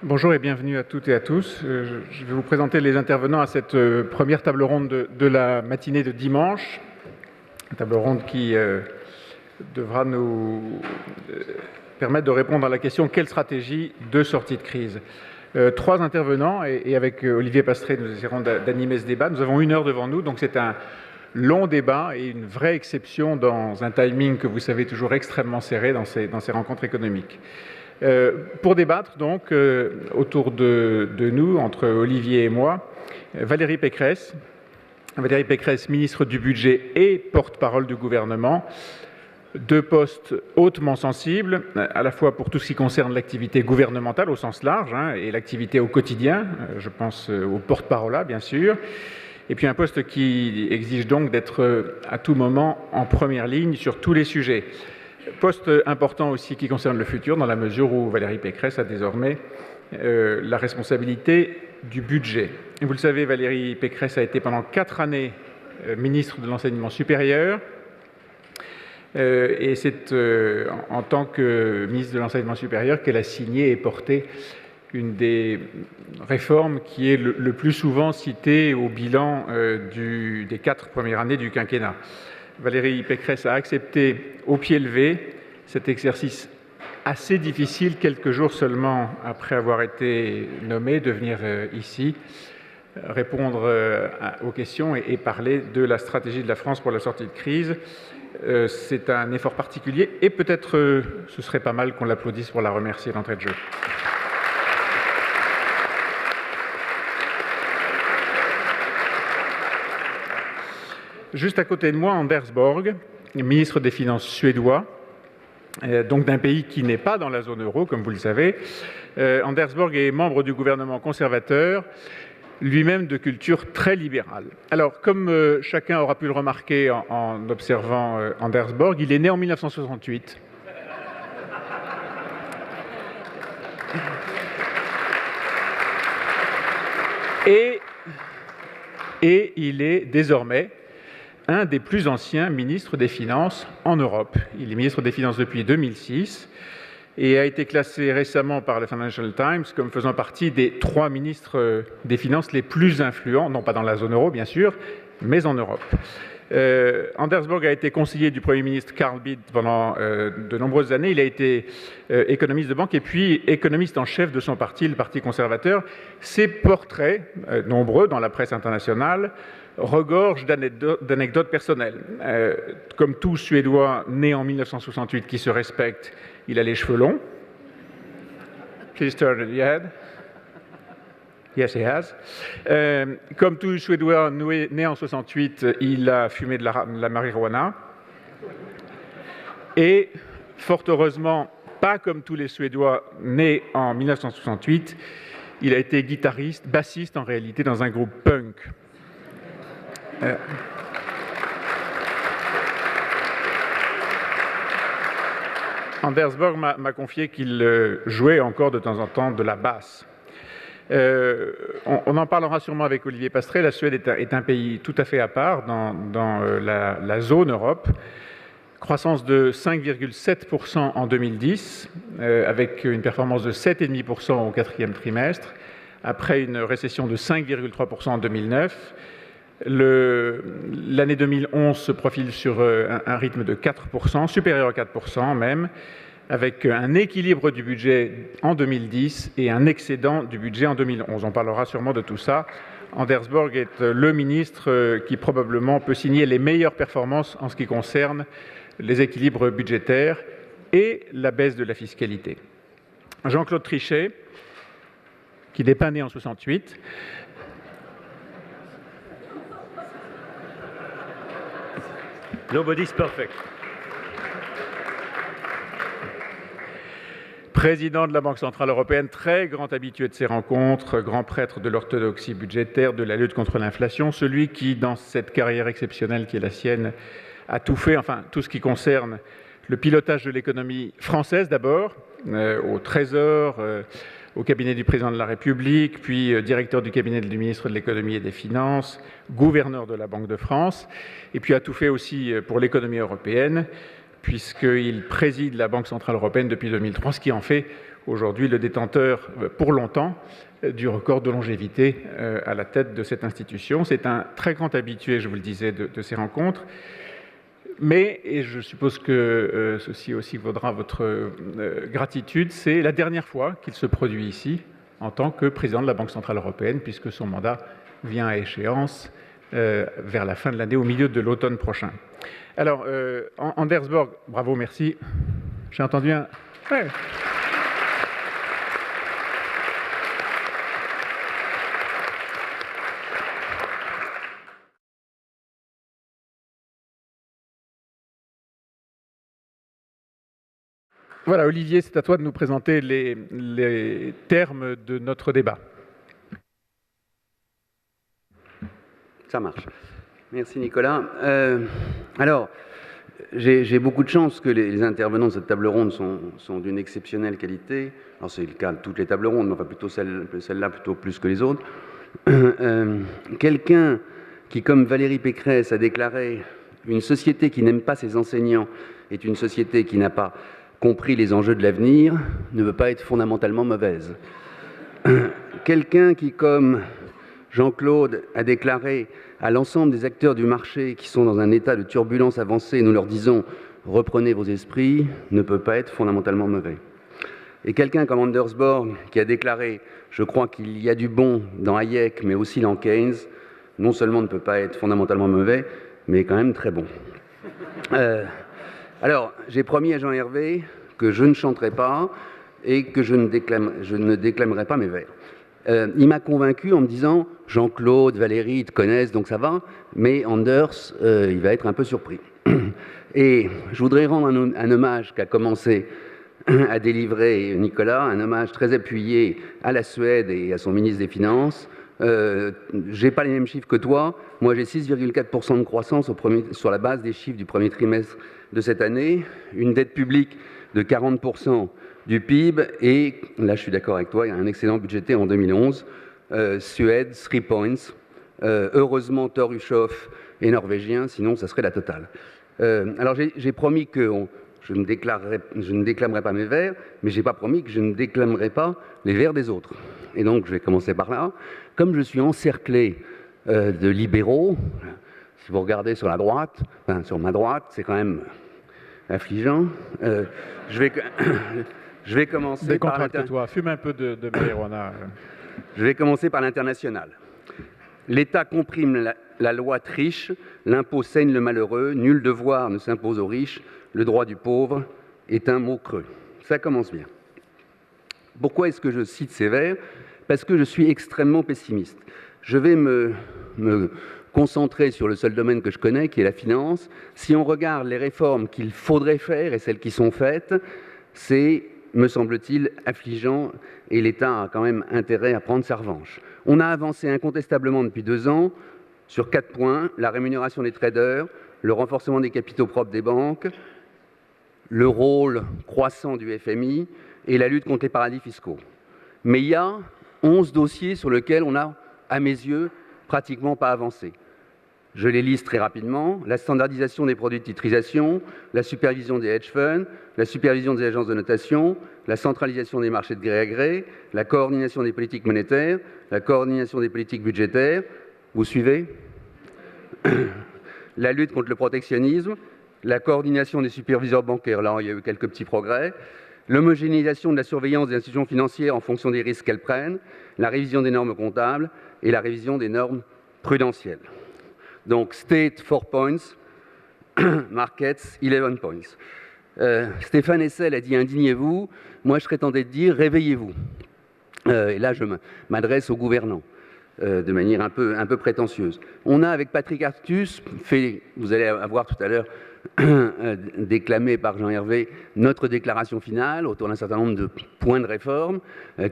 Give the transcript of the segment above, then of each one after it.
Bonjour et bienvenue à toutes et à tous. Je vais vous présenter les intervenants à cette première table ronde de la matinée de dimanche. Une table ronde qui devra nous permettre de répondre à la question « Quelle stratégie de sortie de crise ?» Trois intervenants et avec Olivier Pastré, nous essaierons d'animer ce débat. Nous avons 1 heure devant nous, donc c'est un long débat et une vraie exception dans un timing que vous savez toujours extrêmement serré dans ces rencontres économiques. Pour débattre donc autour de nous, entre Olivier et moi, Valérie Pécresse, ministre du Budget et porte-parole du gouvernement, 2 postes hautement sensibles, à la fois pour tout ce qui concerne l'activité gouvernementale au sens large et l'activité au quotidien, je pense au porte-parole bien sûr, et puis un poste qui exige donc d'être à tout moment en première ligne sur tous les sujets. Poste important aussi qui concerne le futur, dans la mesure où Valérie Pécresse a désormais la responsabilité du budget. Et vous le savez, Valérie Pécresse a été pendant 4 années ministre de l'Enseignement supérieur. Et c'est en tant que ministre de l'Enseignement supérieur qu'elle a signé et porté une des réformes qui est le plus souvent citée au bilan des 4 premières années du quinquennat. Valérie Pécresse a accepté au pied levé cet exercice assez difficile, quelques jours seulement après avoir été nommée, de venir ici répondre aux questions et parler de la stratégie de la France pour la sortie de crise. C'est un effort particulier et peut-être ce serait pas mal qu'on l'applaudisse pour la remercier d'entrée de jeu. Juste à côté de moi, Anders Borg, ministre des Finances suédois, donc d'un pays qui n'est pas dans la zone euro, comme vous le savez. Anders Borg est membre du gouvernement conservateur, lui-même de culture très libérale. Alors, comme chacun aura pu le remarquer en observant Anders Borg, il est né en 1968. Et il est désormais un des plus anciens ministres des Finances en Europe. Il est ministre des Finances depuis 2006 et a été classé récemment par le Financial Times comme faisant partie des 3 ministres des Finances les plus influents, non pas dans la zone euro bien sûr, mais en Europe. Anders Borg a été conseiller du Premier ministre Carl Bildt pendant de nombreuses années. Il a été économiste de banque et puis économiste en chef de son parti, le Parti conservateur. Ses portraits, nombreux dans la presse internationale, regorge d'anecdotes personnelles. Comme tout Suédois né en 1968 qui se respecte, il a les cheveux longs. Please turn your head. Yes, he has. Comme tout Suédois né en 68, il a fumé de la marijuana. Et, fort heureusement, pas comme tous les Suédois nés en 1968, il a été guitariste, bassiste en réalité, dans un groupe punk. Anders Borg m'a confié qu'il jouait encore de temps en temps de la basse. On en parlera sûrement avec Olivier Pastré. La Suède est un pays tout à fait à part dans la zone Europe. Croissance de 5,7% en 2010, avec une performance de 7,5% au 4e trimestre, après une récession de 5,3% en 2009. L'année 2011 se profile sur un rythme de 4%, supérieur à 4% même, avec un équilibre du budget en 2010 et un excédent du budget en 2011. On parlera sûrement de tout ça. Anders Borg est le ministre qui probablement peut signer les meilleures performances en ce qui concerne les équilibres budgétaires et la baisse de la fiscalité. Jean-Claude Trichet, qui n'est pas né en 68, Nobody's perfect. Président de la Banque centrale européenne, très grand habitué de ces rencontres, grand prêtre de l'orthodoxie budgétaire, de la lutte contre l'inflation, celui qui, dans cette carrière exceptionnelle qui est la sienne, a tout fait, enfin tout ce qui concerne le pilotage de l'économie française d'abord, au Trésor, au cabinet du président de la République, puis directeur du cabinet du ministre de l'économie et des finances, gouverneur de la Banque de France, et puis a tout fait aussi pour l'économie européenne, puisqu'il préside la Banque centrale européenne depuis 2003, ce qui en fait aujourd'hui le détenteur pour longtemps du record de longévité à la tête de cette institution. C'est un très grand habitué, je vous le disais, de ces rencontres. Mais, et je suppose que ceci aussi vaudra votre gratitude, c'est la dernière fois qu'il se produit ici en tant que président de la Banque centrale européenne, puisque son mandat vient à échéance vers la fin de l'année, au milieu de l'automne prochain. Alors, Anders Borg, bravo, merci. J'ai entendu un... Ouais. Voilà, Olivier, c'est à toi de nous présenter les termes de notre débat. Ça marche. Merci Nicolas. Alors, j'ai beaucoup de chance que les intervenants de cette table ronde sont d'une exceptionnelle qualité. Alors c'est le cas de toutes les tables rondes, mais enfin plutôt celle-là plutôt plus que les autres. Quelqu'un qui, comme Valérie Pécresse, a déclaré « Une société qui n'aime pas ses enseignants est une société qui n'a pas compris les enjeux de l'avenir » ne veut pas être fondamentalement mauvaise. Quelqu'un qui, comme Jean-Claude, a déclaré à l'ensemble des acteurs du marché qui sont dans un état de turbulence avancée, nous leur disons « reprenez vos esprits », ne peut pas être fondamentalement mauvais. Et quelqu'un comme Anders Borg qui a déclaré « je crois qu'il y a du bon dans Hayek, mais aussi dans Keynes », non seulement ne peut pas être fondamentalement mauvais, mais quand même très bon. Alors, j'ai promis à Jean-Hervé que je ne chanterai pas et que je ne déclamerai pas mes vers. Il m'a convaincu en me disant « Jean-Claude, Valérie, ils te connaissent, donc ça va, mais Anders, il va être un peu surpris. » Et je voudrais rendre un hommage qu'a commencé à délivrer Nicolas, un hommage très appuyé à la Suède et à son ministre des Finances. J'ai pas les mêmes chiffres que toi. Moi, j'ai 6,4% de croissance sur la base des chiffres du premier trimestre de cette année, une dette publique de 40% du PIB, et là je suis d'accord avec toi, il y a un excellent budgétaire en 2011, Suède, 3 points, heureusement Torushoff est norvégien, sinon ça serait la totale. Alors j'ai promis que je ne déclamerai pas mes vers, mais j'ai pas promis que je ne déclamerai pas les vers des autres. Et donc je vais commencer par là. Comme je suis encerclé de libéraux, si vous regardez sur la droite, enfin sur ma droite, c'est quand même affligeant. Je vais commencer par Décontracte-toi, fume un peu de marijuana. Je vais commencer par l'international. L'État comprime la loi triche, l'impôt saigne le malheureux, nul devoir ne s'impose aux riches, le droit du pauvre est un mot creux. Ça commence bien. Pourquoi est-ce que je cite ces vers ? Parce que je suis extrêmement pessimiste. Je vais me concentrer sur le seul domaine que je connais, qui est la finance. Si on regarde les réformes qu'il faudrait faire et celles qui sont faites, c'est, me semble-t-il, affligeant, et l'État a quand même intérêt à prendre sa revanche. On a avancé incontestablement depuis 2 ans sur 4 points, la rémunération des traders, le renforcement des capitaux propres des banques, le rôle croissant du FMI et la lutte contre les paradis fiscaux. Mais il y a 11 dossiers sur lesquels on a, à mes yeux, pratiquement pas avancé. Je les liste très rapidement. La standardisation des produits de titrisation, la supervision des hedge funds, la supervision des agences de notation, la centralisation des marchés de gré à gré, la coordination des politiques monétaires, la coordination des politiques budgétaires. Vous suivez ? La lutte contre le protectionnisme, la coordination des superviseurs bancaires, là il y a eu quelques petits progrès, l'homogénéisation de la surveillance des institutions financières en fonction des risques qu'elles prennent, la révision des normes comptables et la révision des normes prudentielles. Donc, State, 4 points, Markets, 11 points. Stéphane Hessel a dit « indignez-vous », moi je serais tenté de dire « réveillez-vous ». Et là, je m'adresse aux gouvernants de manière un peu prétentieuse. On a, avec Patrick Artus, vous allez avoir tout à l'heure, déclamé par Jean-Hervé, notre déclaration finale autour d'un certain nombre de points de réforme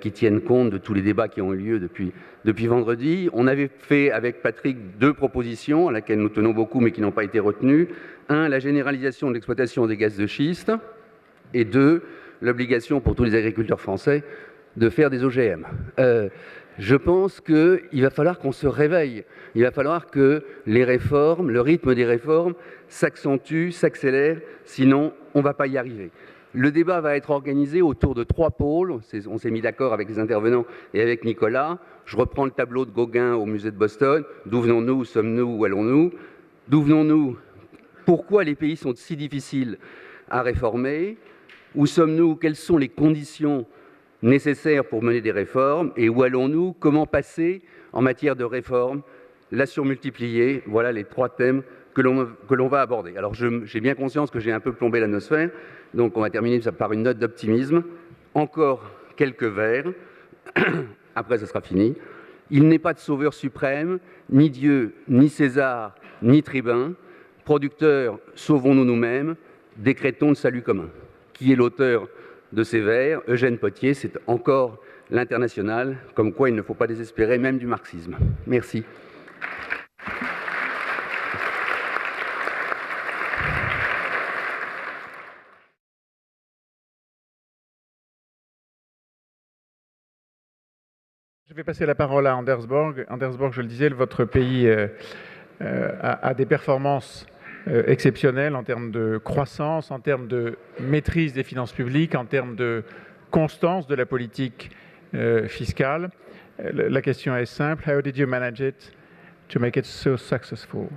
qui tiennent compte de tous les débats qui ont eu lieu depuis vendredi. On avait fait avec Patrick 2 propositions à laquelle nous tenons beaucoup mais qui n'ont pas été retenues. 1, la généralisation de l'exploitation des gaz de schiste, et 2, l'obligation pour tous les agriculteurs français de faire des OGM. Je pense qu'il va falloir qu'on se réveille. Il va falloir que les réformes, le rythme des réformes s'accentue, s'accélère, sinon on ne va pas y arriver. Le débat va être organisé autour de 3 pôles. On s'est mis d'accord avec les intervenants et avec Nicolas. Je reprends le tableau de Gauguin au musée de Boston. D'où venons-nous, où sommes-nous, où allons-nous? D'où venons-nous? Pourquoi les pays sont si difficiles à réformer? Où sommes-nous? Quelles sont les conditions nécessaires pour mener des réformes? Et où allons-nous? Comment passer en matière de réforme? La surmultiplier? Voilà les 3 thèmes que l'on va aborder. Alors j'ai bien conscience que j'ai un peu plombé l'atmosphère, donc on va terminer par une note d'optimisme. Encore quelques vers, après ce sera fini. Il n'est pas de sauveur suprême, ni Dieu, ni César, ni tribun. Producteurs, sauvons-nous nous-mêmes, décrétons le salut commun. Qui est l'auteur de ces vers? Eugène Pottier, c'est encore l'Internationale, comme quoi il ne faut pas désespérer même du marxisme. Merci. Je vais passer la parole à Anders Borg. Anders Borg, je le disais, votre pays a des performances exceptionnelles en termes de croissance, en termes de maîtrise des finances publiques, en termes de constance de la politique fiscale. La question est simple. How did you manage it to make it so successful?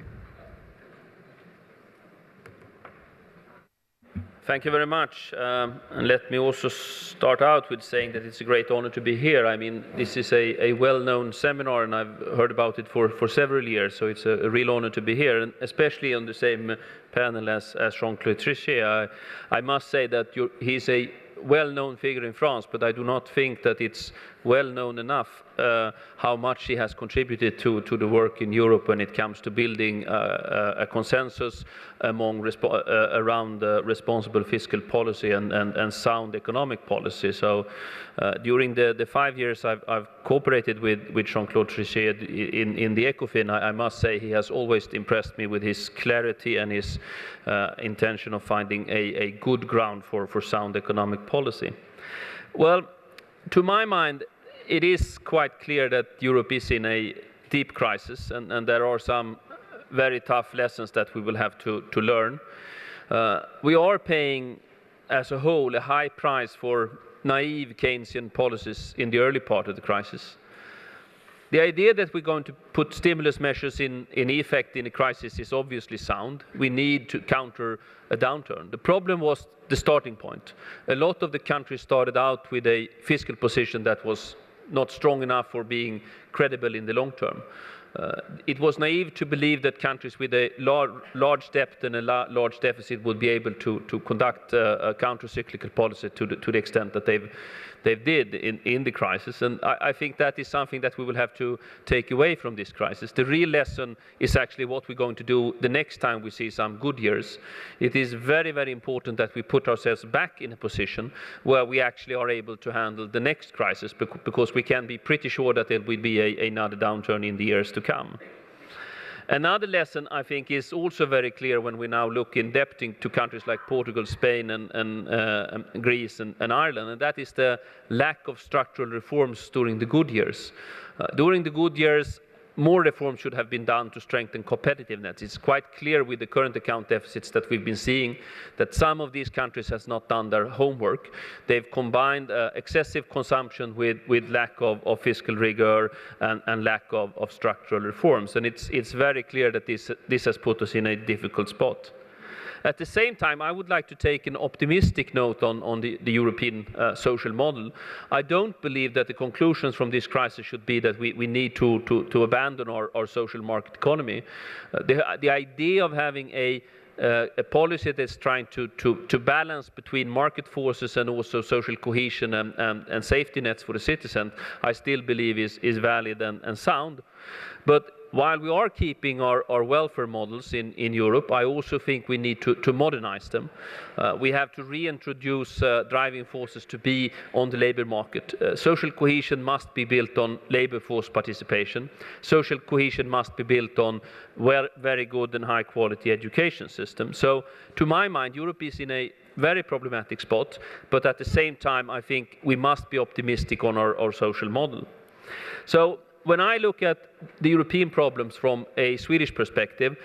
Thank you very much. And let me also start out with saying that it's a great honor to be here. I mean, this is a well-known seminar, and I've heard about it for several years, so it's a real honor to be here, and especially on the same panel as Jean-Claude Trichet. I must say that he's a well-known figure in France, but I do not think that it's well-known enough how much he has contributed to the work in Europe when it comes to building a consensus around responsible fiscal policy and sound economic policy. So during the 5 years I've cooperated with Jean-Claude Trichet in the ECOFIN, I must say he has always impressed me with his clarity and his intention of finding a good ground for sound economic policy. Well, to my mind, it is quite clear that Europe is in a deep crisis, and there are some very tough lessons that we will have to learn. We are paying, as a whole, a high price for naive Keynesian policies in the early part of the crisis. The idea that we're going to put stimulus measures in effect in a crisis is obviously sound. We need to counter a downturn. The problem was the starting point. A lot of the countries started out with a fiscal position that was not strong enough for being credible in the long term. It was naive to believe that countries with a large debt and a large deficit would be able to conduct a counter-cyclical policy to the extent that they've did in the crisis. And I think that is something that we will have to take away from this crisis. The real lesson is actually what we're going to do the next time we see some good years. It is very, very important that we put ourselves back in a position where we actually are able to handle the next crisis, because we can be pretty sure that there will be another downturn in the years to come. Another lesson, I think, is also very clear when we now look in depth to countries like Portugal, Spain, and Greece and Ireland, and that is the lack of structural reforms during the good years. During the good years, more reforms should have been done to strengthen competitiveness. It's quite clear with the current account deficits that we've been seeing that some of these countries has not done their homework. They've combined excessive consumption with lack of fiscal rigor and lack of structural reforms. And it's very clear that this has put us in a difficult spot. At the same time, I would like to take an optimistic note on the European social model. I don't believe that the conclusions from this crisis should be that we need to abandon our social market economy. The idea of having a policy that's trying to balance between market forces and also social cohesion and safety nets for the citizen, I still believe is valid and sound. But while we are keeping our welfare models in Europe, I also think we need to modernize them. We have to reintroduce driving forces to be on the labor market. Social cohesion must be built on labor force participation. Social cohesion must be built on very good and high quality education system. So to my mind, Europe is in a very problematic spot, but at the same time, I think we must be optimistic on our social model. So when I look at the European problems from a Swedish perspective,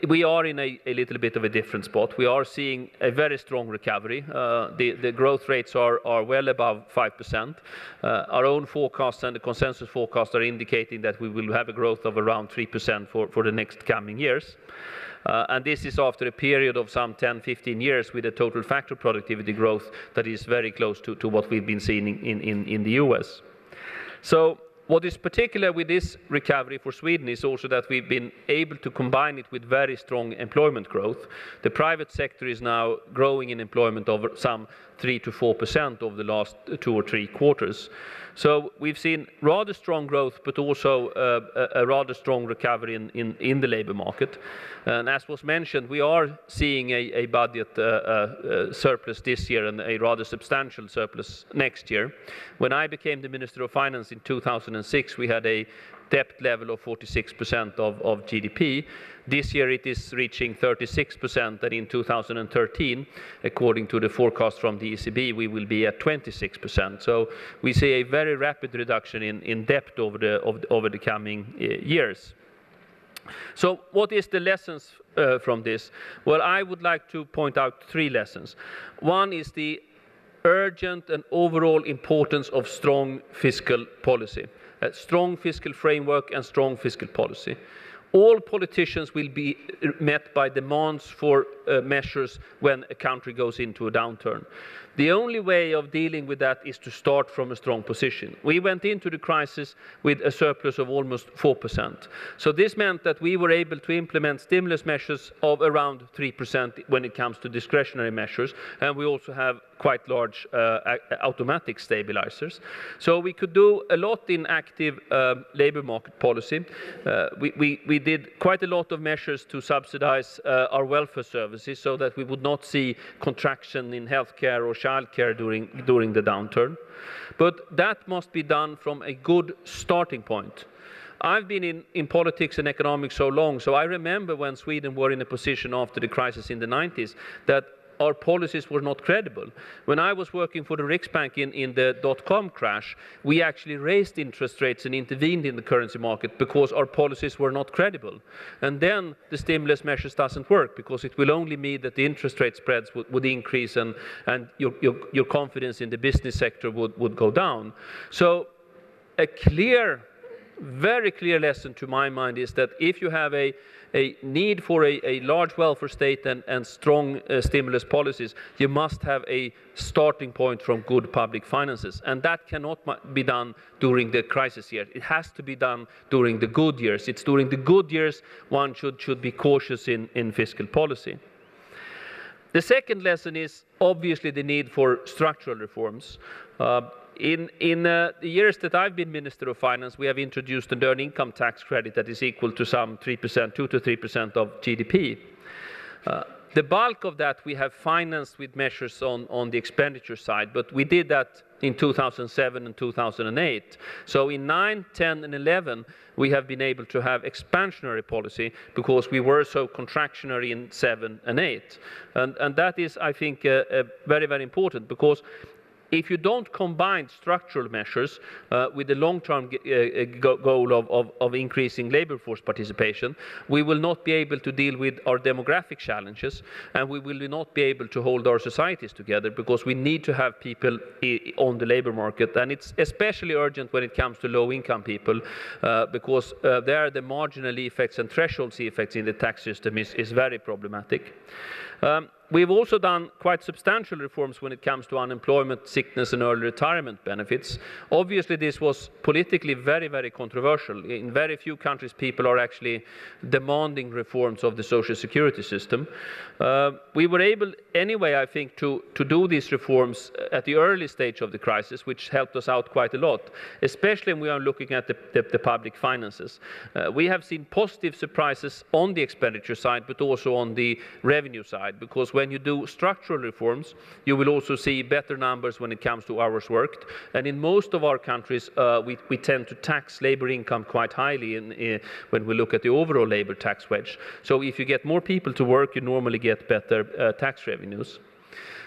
we are in a little bit of a different spot. We are seeing a very strong recovery. The growth rates are well above 5%. Our own forecasts and the consensus forecasts are indicating that we will have a growth of around 3% for the next coming years. And this is after a period of some 10-15 years with a total factor productivity growth that is very close to what we've been seeing in the US. So what is particular with this recovery for Sweden is also that we've been able to combine it with very strong employment growth. The private sector is now growing in employment over some 3 to 4% over the last 2 or 3 quarters. So we've seen rather strong growth, but also a rather strong recovery in the labor market. And as was mentioned, we are seeing a budget surplus this year and a rather substantial surplus next year. When I became the Minister of Finance in 2006, we had a debt level of 46% of GDP. This year it is reaching 36%, and in 2013, according to the forecast from the ECB, we will be at 26%. So we see a very rapid reduction in debt over the coming years. So what is the lessons from this? Well, I would like to point out 3 lessons. One is the urgent and overall importance of strong fiscal policy. A strong fiscal framework and strong fiscal policy. All politicians will be met by demands for measures when a country goes into a downturn. The only way of dealing with that is to start from a strong position. We went into the crisis with a surplus of almost 4%. So this meant that we were able to implement stimulus measures of around 3% when it comes to discretionary measures, and we also have quite large automatic stabilizers. So we could do a lot in active labor market policy. We did quite a lot of measures to subsidize our welfare services so that we would not see contraction in healthcare or childcare during the downturn. But that must be done from a good starting point. I've been in politics and economics so long, so I remember when Sweden were in a position after the crisis in the 90s that our policies were not credible. When I was working for the Riksbank in the dot-com crash, we actually raised interest rates and intervened in the currency market because our policies were not credible. And then the stimulus measures doesn't work because it will only mean that the interest rate spreads would increase and your confidence in the business sector would go down. So a very clear lesson to my mind is that if you have a need for a large welfare state and strong stimulus policies, you must have a starting point from good public finances. And that cannot be done during the crisis year. It has to be done during the good years. It's during the good years one should be cautious in fiscal policy. The second lesson is obviously the need for structural reforms. In the years that I've been Minister of Finance, we have introduced an earned income tax credit that is equal to some 3%, 2 to 3% of GDP. The bulk of that we have financed with measures on the expenditure side, but we did that in 2007 and 2008. So in 9, 10 and 11, we have been able to have expansionary policy because we were so contractionary in 7 and 8. And that is, I think, very, very important because if you don't combine structural measures with the long-term goal of increasing labor force participation, we will not be able to deal with our demographic challenges, and we will not be able to hold our societies together because we need to have people on the labor market. And it's especially urgent when it comes to low-income people because there the marginal effects and threshold effects in the tax system is very problematic. We've also done quite substantial reforms when it comes to unemployment, sickness and early retirement benefits. Obviously this was politically very, very controversial. In very few countries people are actually demanding reforms of the social security system. We were able anyway, I think, to do these reforms at the early stage of the crisis, which helped us out quite a lot, especially when we are looking at the public finances. We have seen positive surprises on the expenditure side, but also on the revenue side, because when you do structural reforms, you will also see better numbers when it comes to hours worked. And in most of our countries, we tend to tax labor income quite highly when we look at the overall labor tax wedge. So if you get more people to work, you normally get better tax revenues.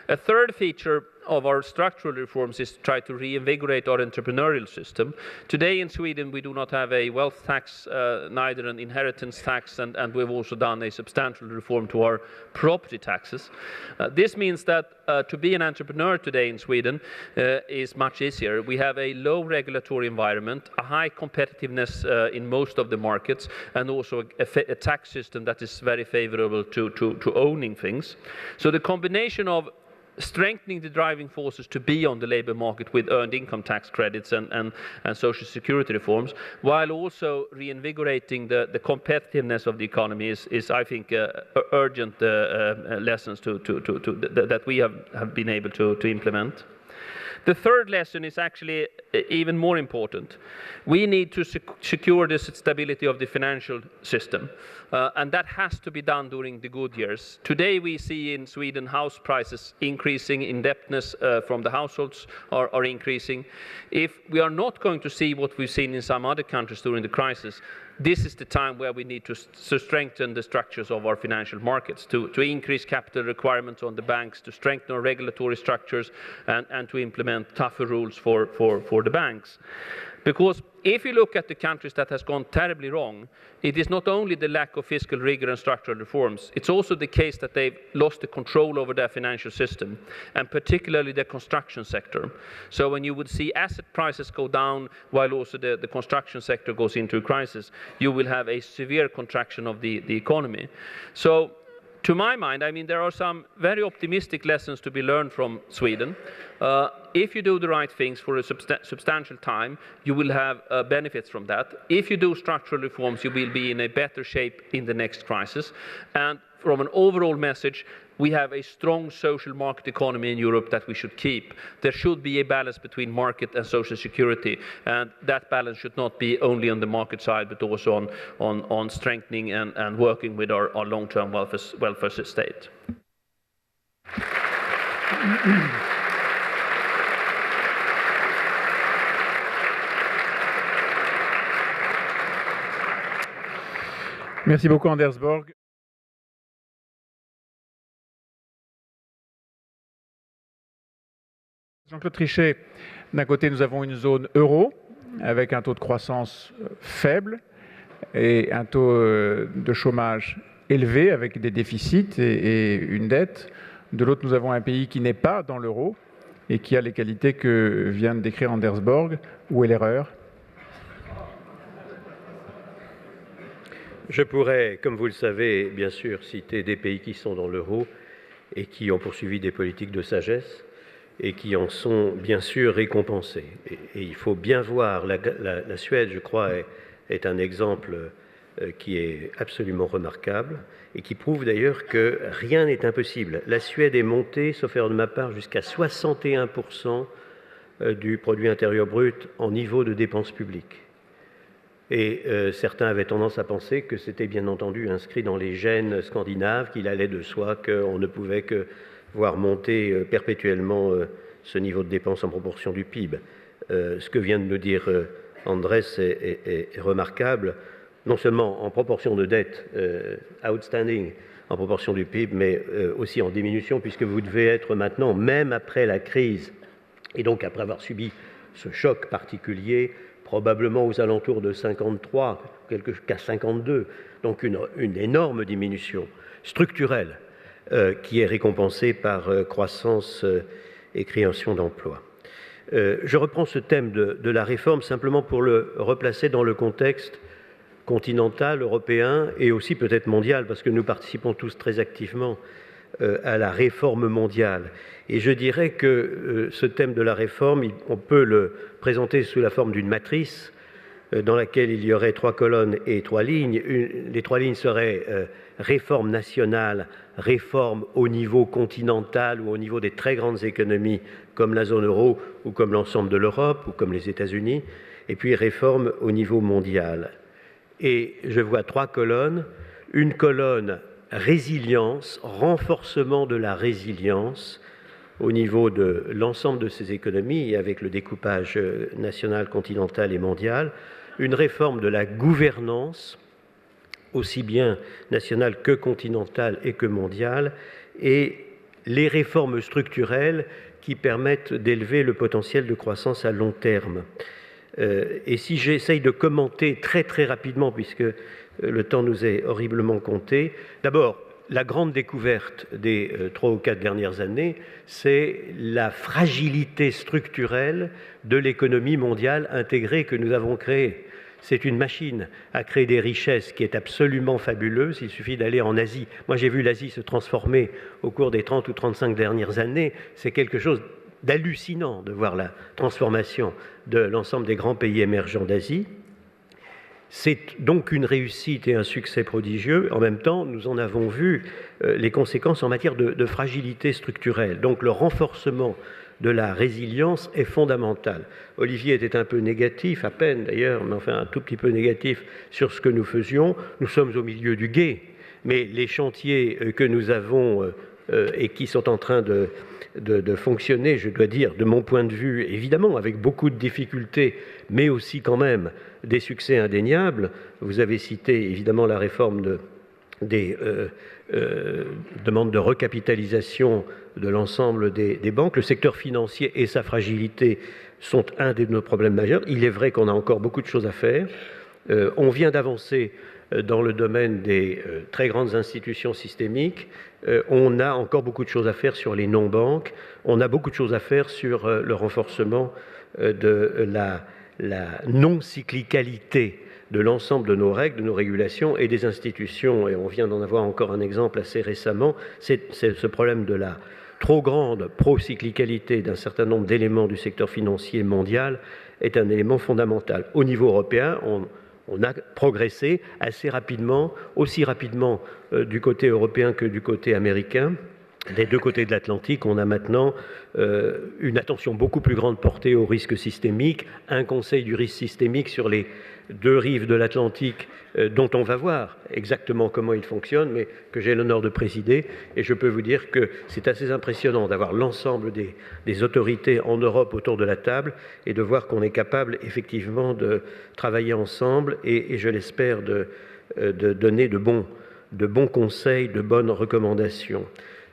A third feature of our structural reforms is to try to reinvigorate our entrepreneurial system. Today in Sweden we do not have a wealth tax, neither an inheritance tax, and we've also done a substantial reform to our property taxes. This means that to be an entrepreneur today in Sweden is much easier. We have a low regulatory environment, a high competitiveness in most of the markets, and also a tax system that is very favorable to owning things. So the combination of strengthening the driving forces to be on the labour market with earned income tax credits and social security reforms, while also reinvigorating the competitiveness of the economy is I think, urgent lessons that we have been able to implement. The third lesson is actually even more important. We need to secure the stability of the financial system, and that has to be done during the good years. Today we see in Sweden house prices increasing, indebtedness from the households are increasing. If we are not going to see what we've seen in some other countries during the crisis, this is the time where we need to strengthen the structures of our financial markets, to increase capital requirements on the banks, to strengthen our regulatory structures, and to implement tougher rules for the banks. Because if you look at the countries that has gone terribly wrong, it is not only the lack of fiscal rigor and structural reforms, it's also the case that they've lost the control over their financial system, and particularly the construction sector. So when you would see asset prices go down while also the construction sector goes into a crisis, you will have a severe contraction of the economy. So to my mind, I mean, there are some very optimistic lessons to be learned from Sweden. If you do the right things for a substantial time, you will have benefits from that. If you do structural reforms, you will be in a better shape in the next crisis. And from an overall message, we have a strong social market economy in Europe that we should keep. There should be a balance between market and social security, and that balance should not be only on the market side, but also on strengthening and working with our long-term welfare state. Merci beaucoup, Anders Borg. Jean-Claude Trichet, d'un côté, nous avons une zone euro avec un taux de croissance faible et un taux de chômage élevé avec des déficits et une dette. De l'autre, nous avons un pays qui n'est pas dans l'euro et qui a les qualités que vient de décrire Anders Borg. Où est l'erreur ? Je pourrais, comme vous le savez, bien sûr, citer des pays qui sont dans l'euro et qui ont poursuivi des politiques de sagesse et qui en sont bien sûr récompensés. Et il faut bien voir, la Suède, je crois, est un exemple qui est absolument remarquable et qui prouve d'ailleurs que rien n'est impossible. La Suède est montée, sauf erreur de ma part, jusqu'à 61% du produit intérieur brut en niveau de dépenses publiques. Et certains avaient tendance à penser que c'était bien entendu inscrit dans les gènes scandinaves, qu'il allait de soi qu'on ne pouvait que voir monter perpétuellement ce niveau de dépenses en proportion du PIB. Ce que vient de nous dire Andrés est remarquable, non seulement en proportion de dette outstanding, en proportion du PIB, mais aussi en diminution, puisque vous devez être maintenant, même après la crise, et donc après avoir subi ce choc particulier, probablement aux alentours de 53, jusqu'à 52, donc une énorme diminution structurelle qui est récompensée par croissance et création d'emplois. Je reprends ce thème de la réforme simplement pour le replacer dans le contexte continental, européen et aussi peut-être mondial, parce que nous participons tous très activement à la réforme mondiale. Et je dirais que ce thème de la réforme, on peut le présenter sous la forme d'une matrice dans laquelle il y aurait 3 colonnes et 3 lignes. Les 3 lignes seraient réforme nationale, réforme au niveau continental ou au niveau des très grandes économies comme la zone euro ou comme l'ensemble de l'Europe ou comme les États-Unis, et puis réforme au niveau mondial. Et je vois 3 colonnes. Une colonne résilience, renforcement de la résilience au niveau de l'ensemble de ces économies et avec le découpage national, continental et mondial. Une réforme de la gouvernance, aussi bien nationale que continentale et que mondiale, et les réformes structurelles qui permettent d'élever le potentiel de croissance à long terme. Et si j'essaye de commenter très très rapidement, puisque le temps nous est horriblement compté, d'abord, la grande découverte des 3 ou 4 dernières années, c'est la fragilité structurelle de l'économie mondiale intégrée que nous avons créée. C'est une machine à créer des richesses qui est absolument fabuleuse. Il suffit d'aller en Asie. Moi, j'ai vu l'Asie se transformer au cours des 30 ou 35 dernières années. C'est quelque chose d'hallucinant de voir la transformation de l'ensemble des grands pays émergents d'Asie. C'est donc une réussite et un succès prodigieux. En même temps, nous en avons vu les conséquences en matière de fragilité structurelle. Donc le renforcement de la résilience est fondamental. Olivier était un peu négatif, à peine d'ailleurs, mais enfin un tout petit peu négatif sur ce que nous faisions. Nous sommes au milieu du gué, mais les chantiers que nous avons et qui sont en train de fonctionner, je dois dire, de mon point de vue, évidemment, avec beaucoup de difficultés, mais aussi quand même des succès indéniables. Vous avez cité évidemment la réforme des demandes de recapitalisation de l'ensemble des banques. Le secteur financier et sa fragilité sont un de nos problèmes majeurs. Il est vrai qu'on a encore beaucoup de choses à faire. On vient d'avancer dans le domaine des très grandes institutions systémiques. On a encore beaucoup de choses à faire sur les non-banques. On a beaucoup de choses à faire sur le renforcement de la non-cyclicalité de l'ensemble de nos règles, de nos régulations et des institutions. Et on vient d'en avoir encore un exemple assez récemment. C'est ce problème de la trop grande pro-cyclicalité d'un certain nombre d'éléments du secteur financier mondial est un élément fondamental. Au niveau européen, on a progressé assez rapidement, aussi rapidement du côté européen que du côté américain. Des deux côtés de l'Atlantique, on a maintenant une attention beaucoup plus grande portée au risque systémique, un conseil du risque systémique sur les deux rives de l'Atlantique dont on va voir exactement comment il fonctionne, mais que j'ai l'honneur de présider. Et je peux vous dire que c'est assez impressionnant d'avoir l'ensemble des autorités en Europe autour de la table et de voir qu'on est capable effectivement de travailler ensemble et je l'espère, de donner de bons conseils, de bonnes recommandations.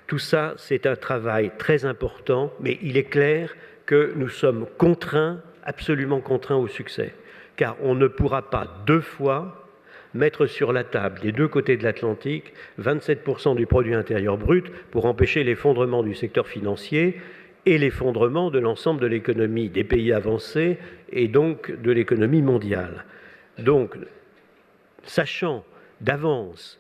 Tout ça, c'est un travail très important, mais il est clair que nous sommes contraints, absolument contraints au succès, car on ne pourra pas 2 fois mettre sur la table, des deux côtés de l'Atlantique, 27% du produit intérieur brut pour empêcher l'effondrement du secteur financier et l'effondrement de l'ensemble de l'économie des pays avancés et donc de l'économie mondiale. Donc, sachant d'avance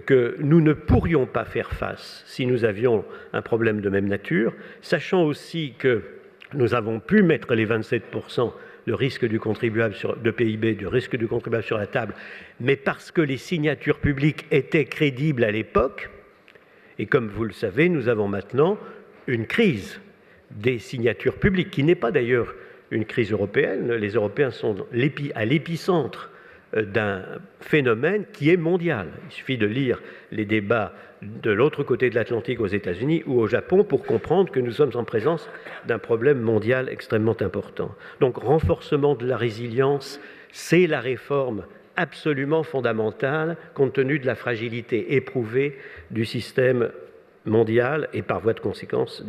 que nous ne pourrions pas faire face si nous avions un problème de même nature, sachant aussi que nous avons pu mettre les 27% de risque du contribuable de PIB, du risque du contribuable sur la table, mais parce que les signatures publiques étaient crédibles à l'époque, et comme vous le savez, nous avons maintenant une crise des signatures publiques, qui n'est pas d'ailleurs une crise européenne. Les Européens sont à l'épicentre d'un phénomène qui est mondial. Il suffit de lire les débats de l'autre côté de l'Atlantique aux États-Unis ou au Japon pour comprendre que nous sommes en présence d'un problème mondial extrêmement important. Donc, renforcement de la résilience, c'est la réforme absolument fondamentale compte tenu de la fragilité éprouvée du système mondial et par voie de conséquence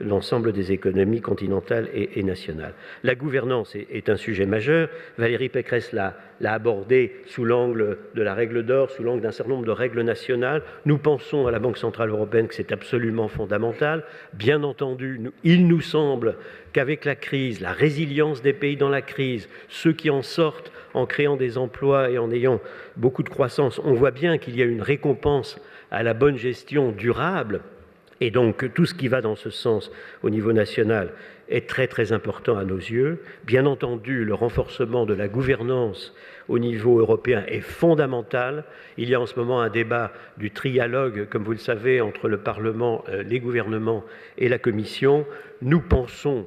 l'ensemble des économies continentales et nationales. La gouvernance est un sujet majeur. Valérie Pécresse l'a abordé sous l'angle de la règle d'or, sous l'angle d'un certain nombre de règles nationales. Nous pensons à la Banque centrale européenne que c'est absolument fondamental. Bien entendu, il nous semble qu'avec la crise, la résilience des pays dans la crise, ceux qui en sortent en créant des emplois et en ayant beaucoup de croissance, on voit bien qu'il y a une récompense à la bonne gestion durable. Et donc, tout ce qui va dans ce sens au niveau national est très, très important à nos yeux. Bien entendu, le renforcement de la gouvernance au niveau européen est fondamental. Il y a en ce moment un débat du trialogue, comme vous le savez, entre le Parlement, les gouvernements et la Commission. Nous pensons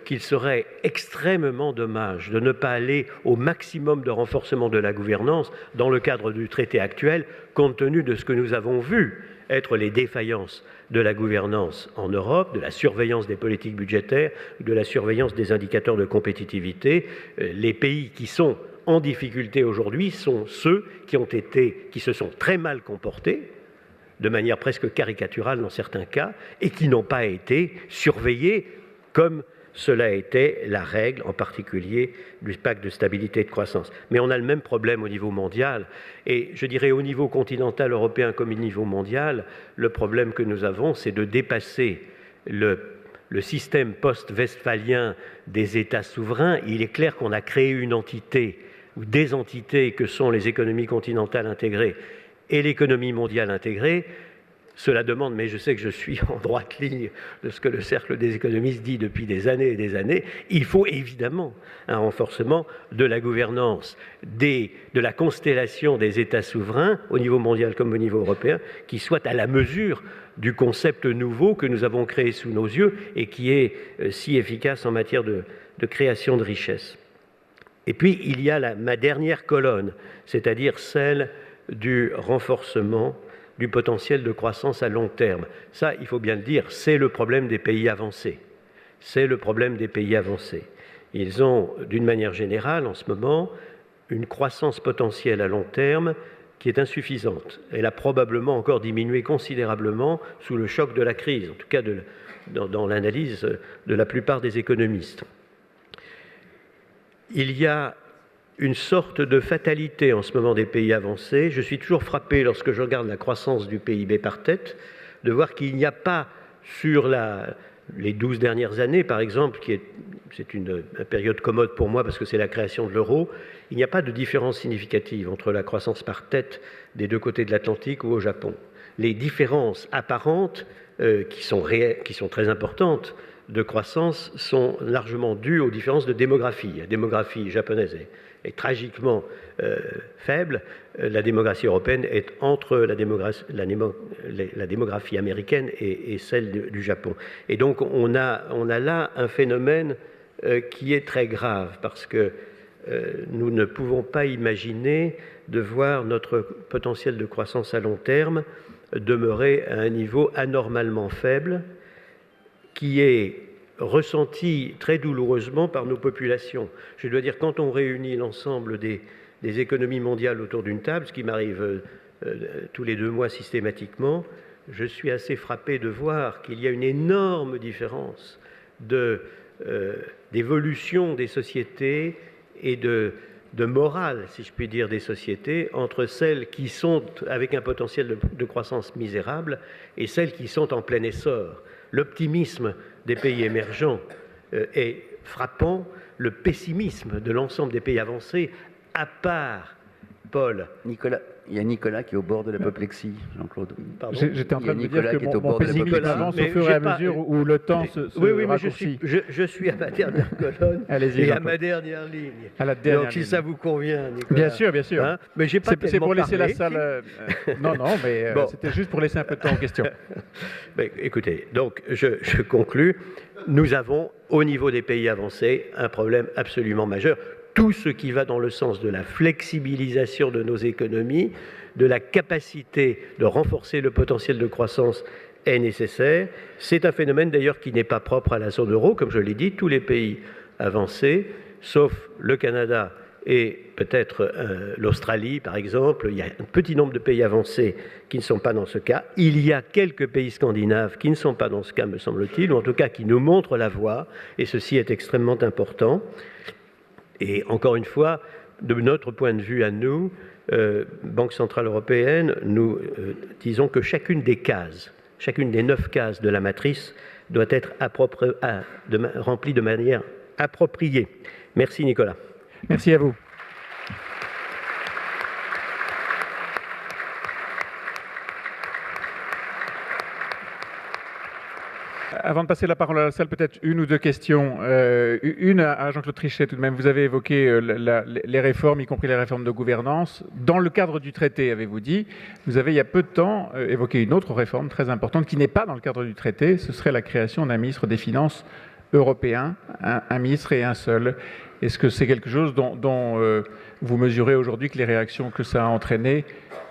qu'il serait extrêmement dommage de ne pas aller au maximum de renforcement de la gouvernance dans le cadre du traité actuel, compte tenu de ce que nous avons vu être les défaillances de la gouvernance en Europe, de la surveillance des politiques budgétaires, de la surveillance des indicateurs de compétitivité. Les pays qui sont en difficulté aujourd'hui sont ceux qui se sont très mal comportés de manière presque caricaturale dans certains cas, et qui n'ont pas été surveillés comme cela était la règle, en particulier du pacte de stabilité et de croissance. Mais on a le même problème au niveau mondial, et je dirais au niveau continental européen comme au niveau mondial, le problème que nous avons, c'est de dépasser le système post-westphalien des États souverains. Il est clair qu'on a créé une entité ou des entités que sont les économies continentales intégrées et l'économie mondiale intégrée. Cela demande, mais je sais que je suis en droite ligne de ce que le Cercle des économistes dit depuis des années et des années, il faut évidemment un renforcement de la gouvernance, de la constellation des États souverains, au niveau mondial comme au niveau européen, qui soit à la mesure du concept nouveau que nous avons créé sous nos yeux et qui est si efficace en matière de création de richesse. Et puis, il y a ma dernière colonne, c'est-à-dire celle du renforcement du potentiel de croissance à long terme. Ça, il faut bien le dire, c'est le problème des pays avancés. C'est le problème des pays avancés. Ils ont, d'une manière générale, en ce moment, une croissance potentielle à long terme qui est insuffisante. Elle a probablement encore diminué considérablement sous le choc de la crise, en tout cas dans l'analyse de la plupart des économistes. Il y a une sorte de fatalité en ce moment des pays avancés. Je suis toujours frappé, lorsque je regarde la croissance du PIB par tête, de voir qu'il n'y a pas sur les 12 dernières années, par exemple, c'est une période commode pour moi parce que c'est la création de l'euro, il n'y a pas de différence significative entre la croissance par tête des deux côtés de l'Atlantique ou au Japon. Les différences apparentes, qui sont très importantes, de croissance sont largement dues aux différences de démographie. La démographie japonaise est tragiquement faible. La démographie européenne est entre la démographie américaine et celle du Japon. Et donc on a là un phénomène qui est très grave parce que nous ne pouvons pas imaginer de voir notre potentiel de croissance à long terme demeurer à un niveau anormalement faible qui est ressenti très douloureusement par nos populations. Je dois dire, quand on réunit l'ensemble des économies mondiales autour d'une table, ce qui m'arrive tous les 2 mois systématiquement, je suis assez frappé de voir qu'il y a une énorme différence d'évolution des sociétés et de morale, si je puis dire, des sociétés, entre celles qui sont avec un potentiel de croissance misérable et celles qui sont en plein essor. L'optimisme des pays émergents est frappant, le pessimisme de l'ensemble des pays avancés, à part, Paul. Nicolas, il y a Nicolas qui est au bord de l'apoplexie, Jean-Claude. J'étais en train de me dire que mon pessimisme avance au fur et à mesure où le temps se raccourcit. Je suis à ma dernière colonne et à ma dernière ligne. À la dernière Donc, si ligne. ça vous convient, Nicolas. Bien sûr. Hein, mais j'ai pas c'est pour laisser parlé. la salle... non, mais bon. C'était juste pour laisser un peu de temps aux questions. Mais, écoutez, donc je conclus. Nous avons, au niveau des pays avancés, un problème absolument majeur. Tout ce qui va dans le sens de la flexibilisation de nos économies, de la capacité de renforcer le potentiel de croissance est nécessaire. C'est un phénomène d'ailleurs qui n'est pas propre à la zone euro, comme je l'ai dit, tous les pays avancés, sauf le Canada et peut-être l'Australie par exemple. Il y a un petit nombre de pays avancés qui ne sont pas dans ce cas. Il y a quelques pays scandinaves qui ne sont pas dans ce cas, me semble-t-il, ou en tout cas qui nous montrent la voie, et ceci est extrêmement important. Et encore une fois, de notre point de vue à nous, Banque Centrale Européenne, nous disons que chacune des 9 cases de la matrice doit être remplie de manière appropriée. Merci Nicolas. Merci à vous. Avant de passer la parole à la salle, peut-être une ou deux questions. Une à Jean-Claude Trichet tout de même. Vous avez évoqué les réformes, y compris les réformes de gouvernance. Dans le cadre du traité, avez-vous dit, vous avez il y a peu de temps évoqué une autre réforme très importante qui n'est pas dans le cadre du traité. Ce serait la création d'un ministre des Finances européen, un ministre et un seul. Est-ce que c'est quelque chose dont vous mesurez aujourd'hui que les réactions que ça a entraînées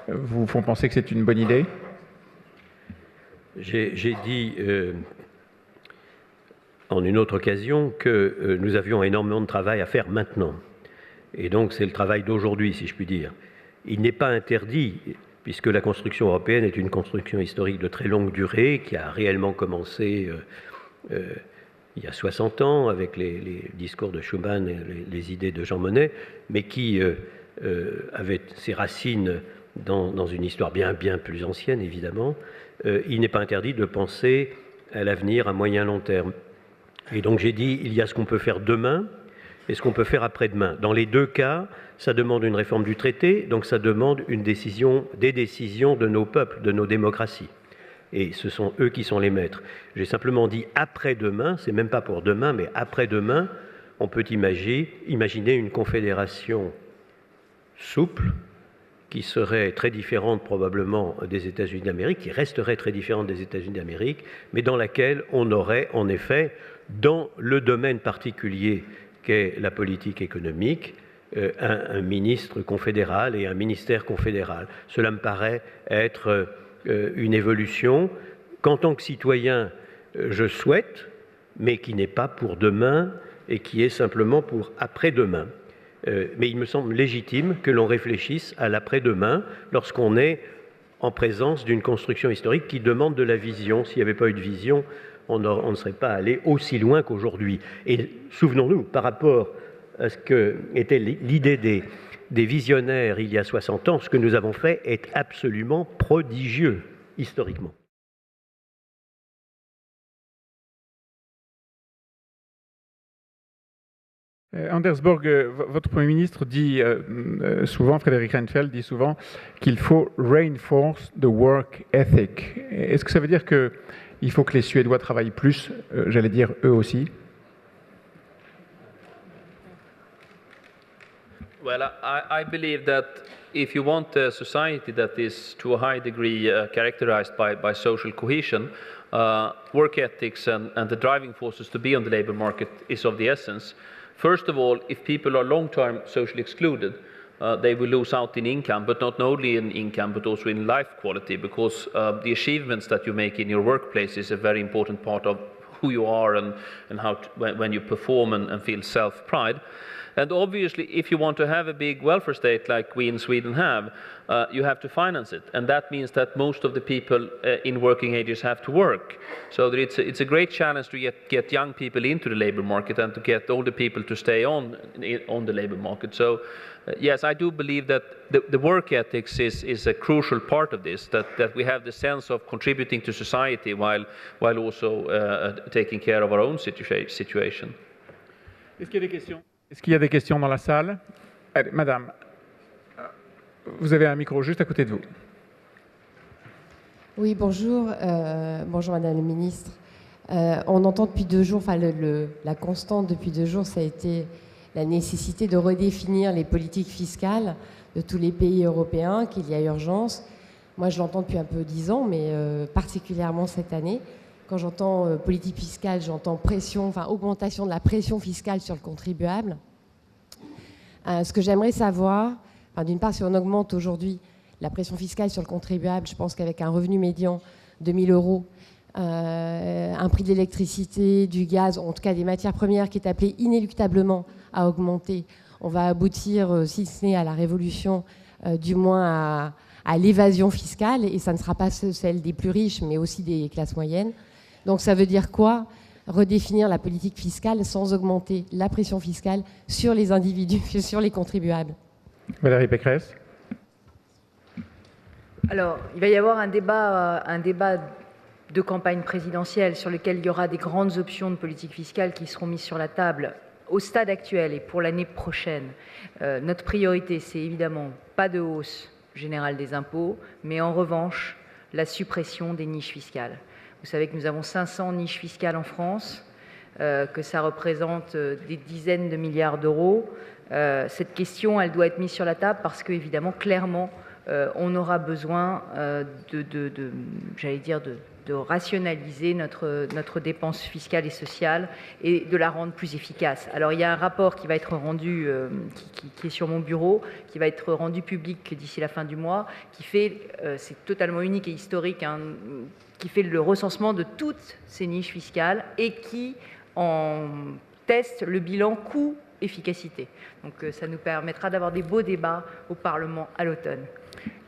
vous font penser que c'est une bonne idée ? J'ai dit en une autre occasion que nous avions énormément de travail à faire maintenant. Et donc c'est le travail d'aujourd'hui, si je puis dire. Il n'est pas interdit, puisque la construction européenne est une construction historique de très longue durée, qui a réellement commencé il y a 60 ans avec les discours de Schuman et les idées de Jean Monnet, mais qui avait ses racines dans une histoire bien plus ancienne, évidemment. Il n'est pas interdit de penser à l'avenir à moyen long terme. Et donc j'ai dit, il y a ce qu'on peut faire demain et ce qu'on peut faire après-demain. Dans les deux cas, ça demande une réforme du traité, donc ça demande des décisions de nos peuples, de nos démocraties. Et ce sont eux qui sont les maîtres. J'ai simplement dit après-demain, c'est même pas pour demain, mais après-demain, on peut imaginer une confédération souple, qui serait très différente probablement des États-Unis d'Amérique, qui resterait très différente des États-Unis d'Amérique, mais dans laquelle on aurait en effet, dans le domaine particulier qu'est la politique économique, un ministre confédéral et un ministère confédéral. Cela me paraît être une évolution qu'en tant que citoyen, je souhaite, mais qui n'est pas pour demain et qui est simplement pour après-demain. Mais il me semble légitime que l'on réfléchisse à l'après-demain lorsqu'on est en présence d'une construction historique qui demande de la vision. S'il n'y avait pas eu de vision, on ne serait pas allé aussi loin qu'aujourd'hui. Et souvenons-nous, par rapport à ce qu'était l'idée des visionnaires il y a 60 ans, ce que nous avons fait est absolument prodigieux historiquement. Anders Borg, votre Premier ministre dit souvent, Frédéric Reinfeldt dit souvent qu'il faut reinforce the work ethic. Est-ce que ça veut dire qu'il faut que les Suédois travaillent plus, j'allais dire eux aussi? Well, I believe that if you want a society that is to a high degree characterized by social cohesion, work ethics and the driving forces to be on the labor market is of the essence. First of all, if people are long-term socially excluded, they will lose out in income, but not only in income, but also in life quality, because the achievements that you make in your workplace is a very important part of who you are and how when you perform and feel self-pride. And obviously, if you want to have a big welfare state like we in Sweden have, you have to finance it. And that means that most of the people in working ages have to work. So it's a great challenge to get young people into the labor market and to get older people to stay on the labor market. So yes, I do believe that the work ethics is a crucial part of this, that we have the sense of contributing to society while also taking care of our own situation. Est-ce qu'il y a des questions? Est-ce qu'il y a des questions dans la salle? Allez, madame, vous avez un micro juste à côté de vous. Oui, bonjour. Bonjour, madame la ministre. On entend depuis 2 jours, enfin la constante depuis 2 jours, ça a été la nécessité de redéfinir les politiques fiscales de tous les pays européens, qu'il y a urgence. Moi, je l'entends depuis un peu 10 ans, mais particulièrement cette année. Quand j'entends politique fiscale, j'entends pression, enfin augmentation de la pression fiscale sur le contribuable. Ce que j'aimerais savoir, d'une part, si on augmente aujourd'hui la pression fiscale sur le contribuable, je pense qu'avec un revenu médian de 1 000 €, un prix de l'électricité, du gaz, en tout cas des matières premières qui est appelé inéluctablement à augmenter, on va aboutir, si ce n'est à la révolution, du moins à l'évasion fiscale, et ça ne sera pas celle des plus riches, mais aussi des classes moyennes. Donc ça veut dire quoi? Redéfinir la politique fiscale sans augmenter la pression fiscale sur les individus, sur les contribuables. Valérie Pécresse. Alors, il va y avoir un débat de campagne présidentielle sur lequel il y aura des grandes options de politique fiscale qui seront mises sur la table. Au stade actuel et pour l'année prochaine, notre priorité, c'est évidemment pas de hausse générale des impôts, mais en revanche, la suppression des niches fiscales. Vous savez que nous avons 500 niches fiscales en France, que ça représente des dizaines de milliards d'euros. Cette question, elle doit être mise sur la table parce qu'évidemment, clairement, on aura besoin de rationaliser notre dépense fiscale et sociale et de la rendre plus efficace. Alors, il y a un rapport qui va être rendu, qui est sur mon bureau, qui va être rendu public d'ici la fin du mois, qui fait, c'est totalement unique et historique, qui fait le recensement de toutes ces niches fiscales et qui en teste le bilan coût efficacité. Donc ça nous permettra d'avoir des beaux débats au Parlement à l'automne.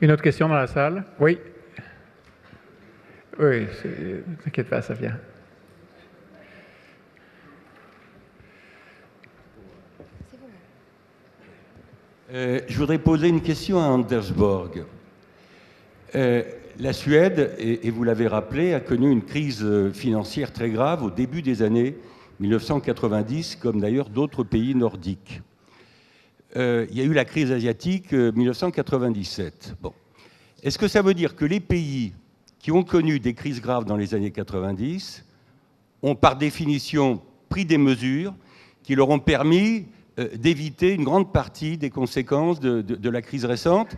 Une autre question dans la salle? Oui. Oui, t'inquiète pas, ça vient. Je voudrais poser une question à Anders Borg. La Suède, et vous l'avez rappelé, a connu une crise financière très grave au début des années 1990, comme d'ailleurs d'autres pays nordiques. Il y a eu la crise asiatique 1997. Bon. Est-ce que ça veut dire que les pays qui ont connu des crises graves dans les années 90 ont par définition pris des mesures qui leur ont permis d'éviter une grande partie des conséquences de la crise récente?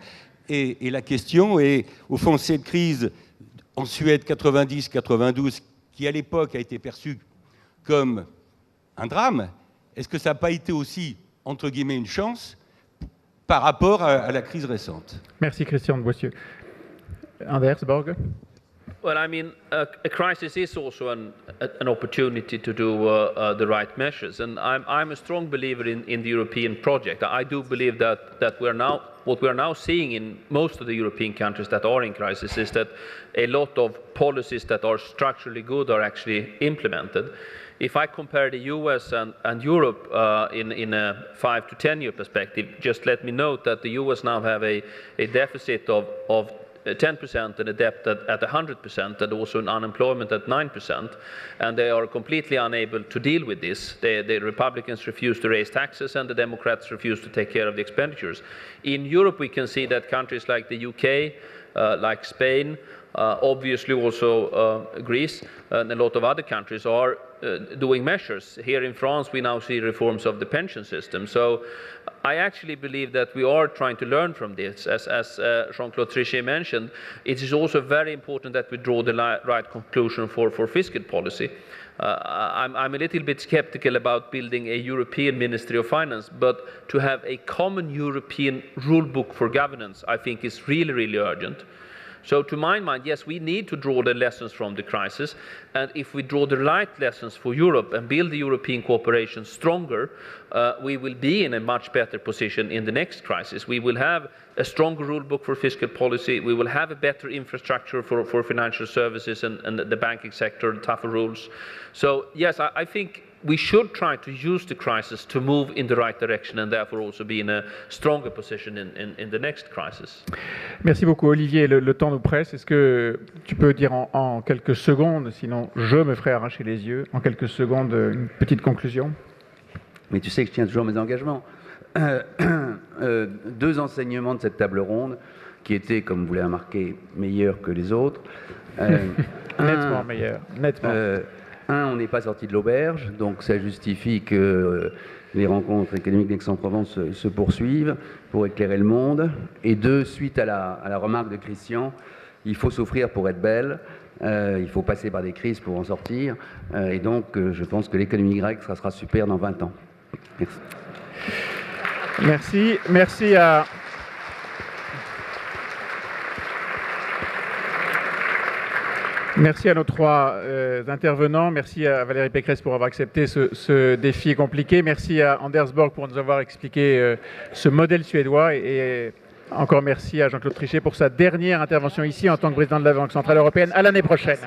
Et la question est, au fond, cette crise en Suède 90-92, qui à l'époque a été perçue comme un drame, est-ce que ça n'a pas été aussi, entre guillemets, une chance par rapport à la crise récente? Merci Christian de Boissieu. Anders Borg. Well, I mean, a crisis is also an opportunity to do the right measures, and I'm a strong believer in the European project. I do believe that what we are now seeing in most of the European countries that are in crisis is that a lot of policies that are structurally good are actually implemented. If I compare the US and Europe in a 5 to 10 year perspective, just let me note that the US now have a deficit of 10% and a debt at 100%, and also an unemployment at 9%, and they are completely unable to deal with this. The Republicans refuse to raise taxes, and the Democrats refuse to take care of the expenditures. In Europe, we can see that countries like the UK, like Spain, obviously also Greece, and a lot of other countries are doing measures. Here in France, we now see reforms of the pension system. So I actually believe that we are trying to learn from this. As Jean-Claude Trichet mentioned, it is also very important that we draw the right conclusion for fiscal policy. I'm a little bit skeptical about building a European Ministry of Finance, but to have a common European rule book for governance, I think is really, really urgent. So to my mind, yes, we need to draw the lessons from the crisis, and if we draw the right lessons for Europe and build the European cooperation stronger, we will be in a much better position in the next crisis. We will have a stronger rule book for fiscal policy, we will have a better infrastructure for financial services and the banking sector, tougher rules. So yes, I think we should try to use the crisis to move in the right direction and therefore also be in a stronger position in the next crisis. Merci beaucoup Olivier, le temps nous presse. Est-ce que tu peux dire en quelques secondes, sinon je me ferai arracher les yeux, en quelques secondes une petite conclusion? Mais tu sais que je tiens toujours mes engagements. Deux enseignements de cette table ronde qui étaient, comme vous l'avez remarqué, meilleurs que les autres. Nettement meilleurs, nettement. On n'est pas sorti de l'auberge, donc ça justifie que les rencontres économiques d'Aix-en-Provence se poursuivent pour éclairer le monde. Et deux, suite à la remarque de Christian, il faut souffrir pour être belle, il faut passer par des crises pour en sortir. Et donc, je pense que l'économie grecque, ça sera super dans 20 ans. Merci. Merci à... Merci à nos trois intervenants. Merci à Valérie Pécresse pour avoir accepté ce défi compliqué. Merci à Anders Borg pour nous avoir expliqué ce modèle suédois. Et encore merci à Jean-Claude Trichet pour sa dernière intervention ici en tant que président de la Banque centrale européenne. À l'année prochaine.